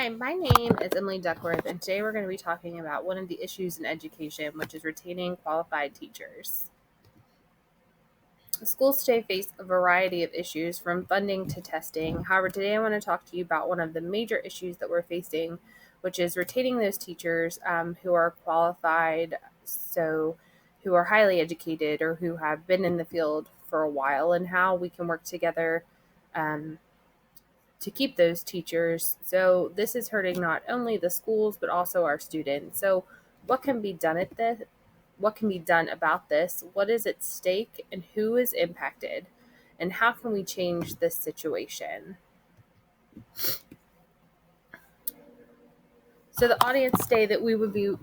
Hi, my name is Emily Duckworth, and today we're going to be talking about one of the issues in education, which is retaining qualified teachers. Schools today face a variety of issues from funding to testing. However, today I want to talk to you about one of the major issues that we're facing, which is retaining those teachers who are qualified, so who are highly educated or who have been in the field for a while, and how we can work together um, to keep those teachers. So this is hurting not only the schools but also our students. So what can be done at this? What can be done about this? What is at stake and who is impacted? And how can we change this situation? So the audience today that we would be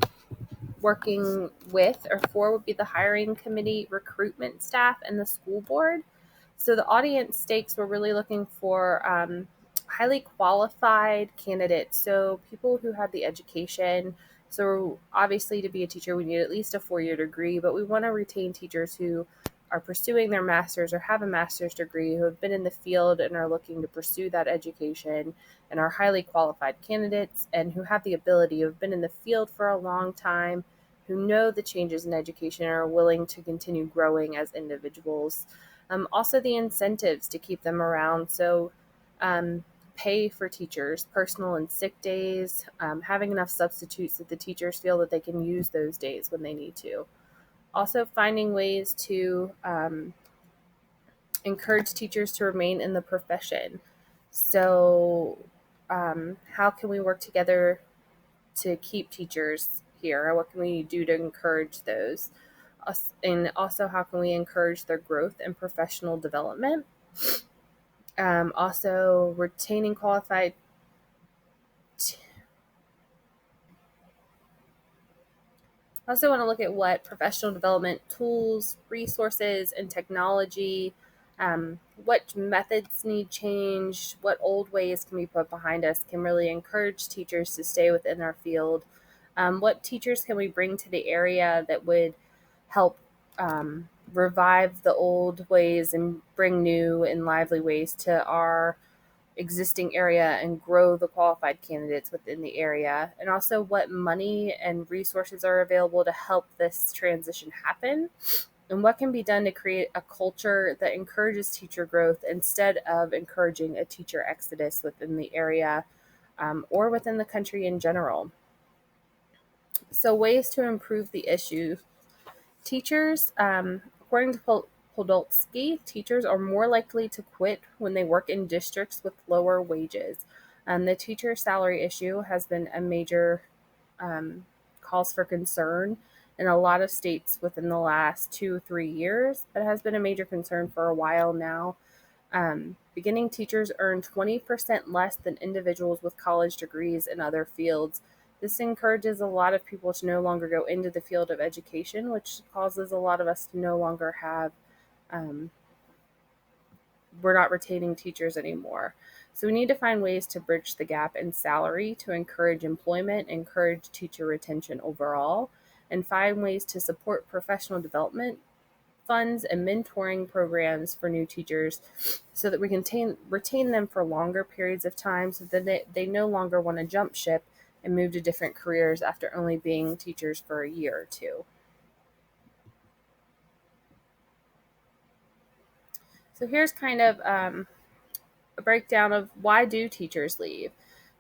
working with or for would be the hiring committee, recruitment staff, and the school board. So the audience stakes, we're really looking for highly qualified candidates. So people who have the education. So obviously to be a teacher, we need at least a 4-year degree, but we want to retain teachers who are pursuing their master's or have a master's degree, who have been in the field and are looking to pursue that education and are highly qualified candidates and who have the ability, who have been in the field for a long time, who know the changes in education and are willing to continue growing as individuals. Also, the incentives to keep them around. So, pay for teachers, personal and sick days, having enough substitutes that the teachers feel that they can use those days when they need to. Also, finding ways to encourage teachers to remain in the profession. So, how can we work together to keep teachers here? What can we do to encourage those? And also, how can we encourage their growth and professional development? Also, retaining qualified. I also want to look at what professional development tools, resources, and technology, what methods need change, what old ways can be put behind us, can really encourage teachers to stay within our field. What teachers can we bring to the area that would help revive the old ways and bring new and lively ways to our existing area and grow the qualified candidates within the area, and also what money and resources are available to help this transition happen, and what can be done to create a culture that encourages teacher growth instead of encouraging a teacher exodus within the area or within the country in general. So, ways to improve the issue. Teachers, according to Podolsky, teachers are more likely to quit when they work in districts with lower wages. The teacher salary issue has been a major cause for concern in a lot of states within the last 2 or 3 years. It has been a major concern for a while now. Beginning teachers earn 20% less than individuals with college degrees in other fields. This encourages a lot of people to no longer go into the field of education, which causes a lot of us to no longer have, um, we're not retaining teachers anymore. So we need to find ways to bridge the gap in salary to encourage employment, encourage teacher retention overall, and find ways to support professional development funds and mentoring programs for new teachers so that we can retain them for longer periods of time so that they no longer want to jump ship and move to different careers after only being teachers for a year or two. So here's kind of a breakdown of why do teachers leave.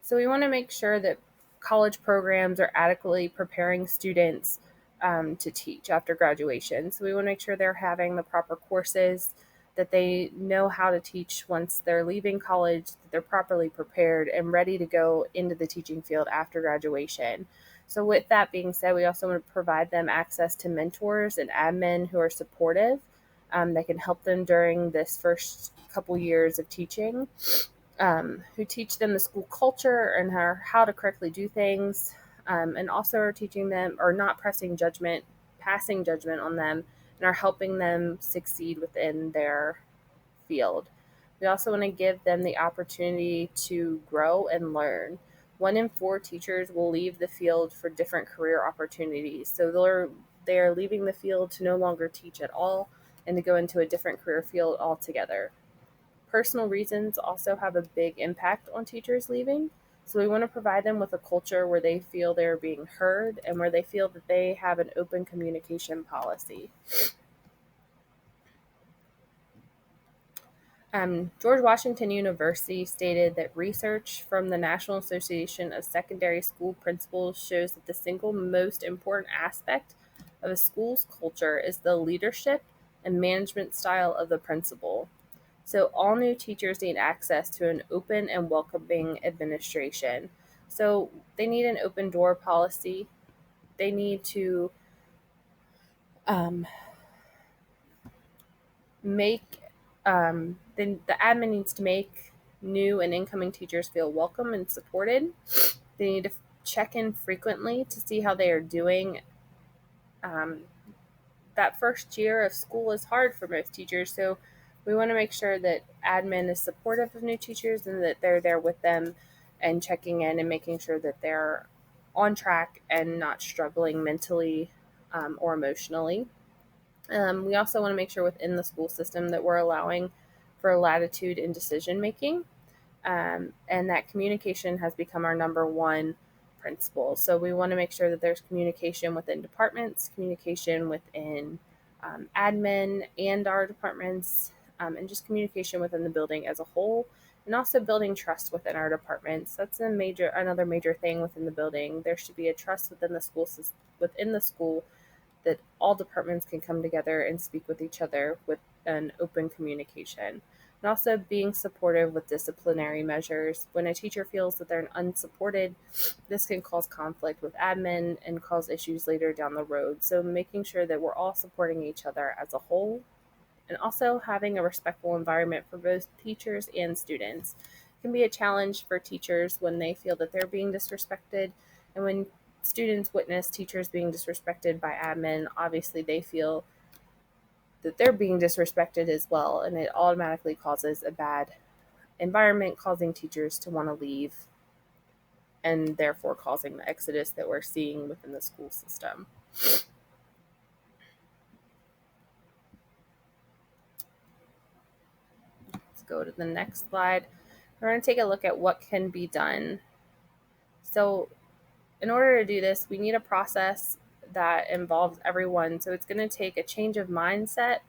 So we want to make sure that college programs are adequately preparing students to teach after graduation. So we want to make sure they're having the proper courses, that they know how to teach once they're leaving college, that they're properly prepared and ready to go into the teaching field after graduation. So with that being said, we also want to provide them access to mentors and admin who are supportive, that can help them during this first couple years of teaching, who teach them the school culture and how to correctly do things, and also are teaching them or not passing judgment on them, and are helping them succeed within their field. We also want to give them the opportunity to grow and learn. 1 in 4 teachers will leave the field for different career opportunities. So they are leaving the field to no longer teach at all and to go into a different career field altogether. Personal reasons also have a big impact on teachers leaving. So we want to provide them with a culture where they feel they're being heard and where they feel that they have an open communication policy. George Washington University stated that research from the National Association of Secondary School Principals shows that the single most important aspect of a school's culture is the leadership and management style of the principal. So, all new teachers need access to an open and welcoming administration. So, they need an open door policy. They need to um, make then the admin needs to make new and incoming teachers feel welcome and supported. They need to check in frequently to see how they are doing. um, that first year of school is hard for most teachers, so we want to make sure that admin is supportive of new teachers and that they're there with them and checking in and making sure that they're on track and not struggling mentally or emotionally. We also want to make sure within the school system that we're allowing for latitude in decision making, and that communication has become our number one principle. So we want to make sure that there's communication within departments, communication within admin and our departments, and just communication within the building as a whole, and also building trust within our departments. That's another major thing within the building. There should be a trust within the school system, within the school, that all departments can come together and speak with each other with an open communication. And also being supportive with disciplinary measures. When a teacher feels that they're unsupported, this can cause conflict with admin and cause issues later down the road. So making sure that we're all supporting each other as a whole, and also having a respectful environment for both teachers and students. It can be a challenge for teachers when they feel that they're being disrespected, and when students witness teachers being disrespected by admin, obviously they feel that they're being disrespected as well, and it automatically causes a bad environment, causing teachers to want to leave and therefore causing the exodus that we're seeing within the school system. Let's go to the next slide. We're going to take a look at what can be done. So, in order to do this, we need a process that involves everyone. So, it's going to take a change of mindset,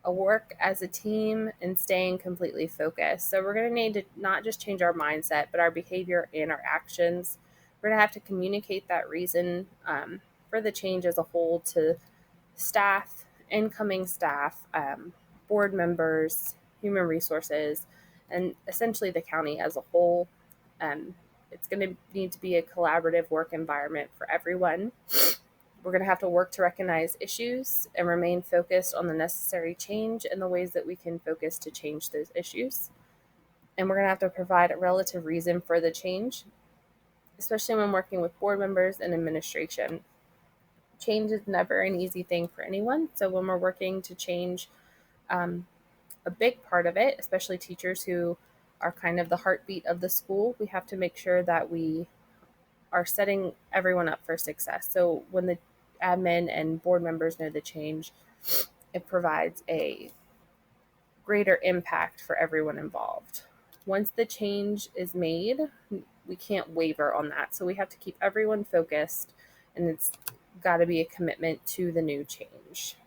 a work as a team, and staying completely focused. So, we're going to need to not just change our mindset, but our behavior and our actions. We're going to have to communicate that reason for the change as a whole to staff, incoming staff, board members, human resources, and essentially the county as a whole. It's going to need to be a collaborative work environment for everyone. We're going to have to work to recognize issues and remain focused on the necessary change and the ways that we can focus to change those issues. And we're going to have to provide a relative reason for the change, especially when working with board members and administration. Change is never an easy thing for anyone. So when we're working to change um, a big part of it, especially teachers who are kind of the heartbeat of the school, we have to make sure that we are setting everyone up for success. So when the admin and board members know the change, it provides a greater impact for everyone involved. Once the change is made, we can't waver on that. So we have to keep everyone focused, and it's got to be a commitment to the new change.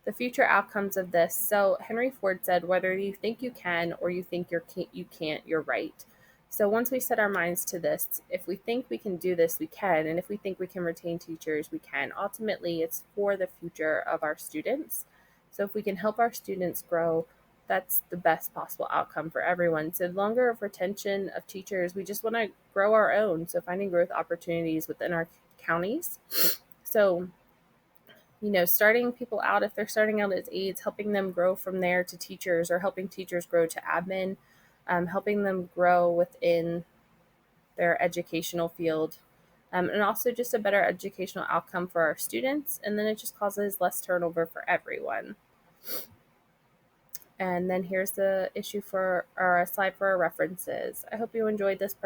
The future outcomes of this. So Henry Ford said, "Whether you think you can or you think you can't, you're right." So once we set our minds to this, if we think we can do this, we can, and if we think we can retain teachers, we can. Ultimately, it's for the future of our students. So if we can help our students grow, that's the best possible outcome for everyone. So longer of retention of teachers, we just want to grow our own. So finding growth opportunities within our counties. So starting people out, if they're starting out as aides, helping them grow from there to teachers, or helping teachers grow to admin, helping them grow within their educational field, and also just a better educational outcome for our students. And then it just causes less turnover for everyone. And then here's the issue for our slide for our references. I hope you enjoyed this presentation.